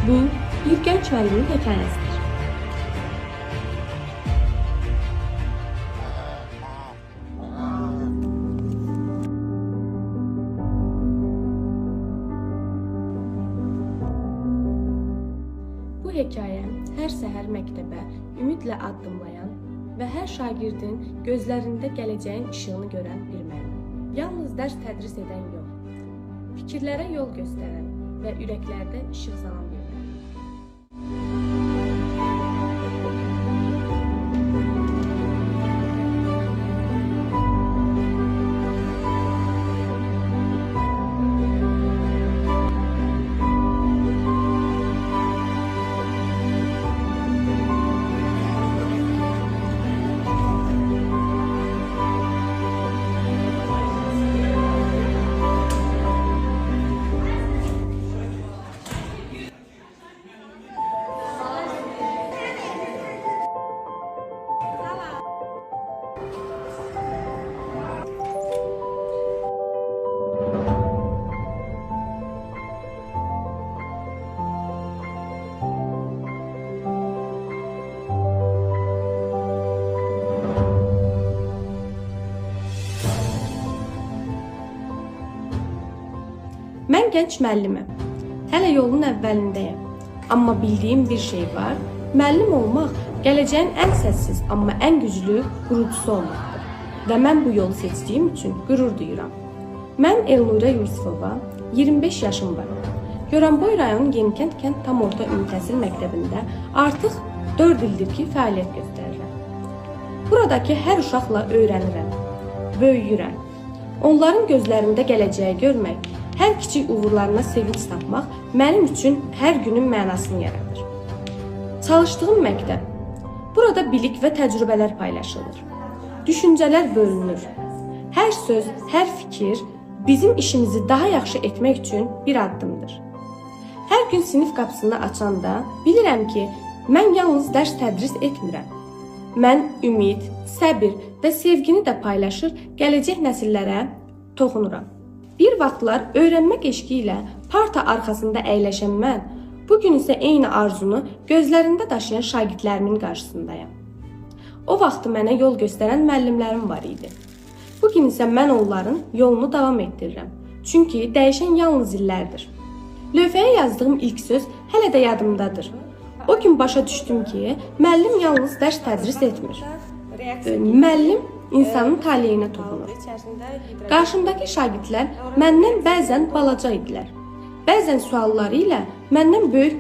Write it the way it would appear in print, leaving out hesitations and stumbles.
Bu, bir gənc müəllimin hekayəsidir. Bu hekayə hər səhər məktəbə ümidlə addımlayan və hər şagirdin gözlərində gələcəyin işığını görən bir müəllim. Yalnız dərs tədris edən yox, fikirlərə yol göstərən və ürəklərdə işıq salan bir müəllim. Mən gənc müəlliməm. Hələ yolun əvvəlindəyəm. Amma bildiyim bir şey var. Müəllim olmaq gələcəyin ən səssiz, amma ən güclü qurucusu olmaqdır. Və mən bu yolu seçdiyim üçün qürur duyuram. Mən Elnurə Yusifova, 25 yaşım var. Goranboy rayonu Yenikənd kənd tam orta ümumi təhsil məktəbində artıq 4 ildir ki, fəaliyyət göstərirəm. Buradakı hər uşaqla öyrənirəm, böyüyürəm. Onların gözlərində gələcəyi görmək, hər kiçik uğurlarına sevinç tapmaq mənim üçün hər günün mənasını yaradır. Çalışdığım məktəb. Burada bilik və təcrübələr paylaşılır. Düşüncələr bölünür. Hər söz, hər fikir bizim işimizi daha yaxşı etmək üçün bir addımdır. Hər gün sinif qapısını açanda bilirəm ki, mən yalnız dərs tədris etmirəm. Mən ümid, səbir və sevgini də paylaşır, gələcək nəsillərə toxunuram. Bir vaxtlar öyrənmək eşqi ilə parta arxasında əyləşən mən, bugün isə eyni arzunu gözlərində daşıyan şagirdlərimin qarşısındayam. O vaxtı mənə yol göstərən müəllimlərim var idi. Bugün isə mən onların yolunu davam etdirirəm. Çünki dəyişən yalnız illərdir. Lövhəyə yazdığım ilk söz hələ də yadımdadır. O gün başa düşdüm ki, müəllim yalnız dərs tədris etmir. Müəllim insanın taleyinə toxunur. Qarşımdakı şagirdlər məndən bəzən balaca idilər. Bəzən sualları ilə məndən böyük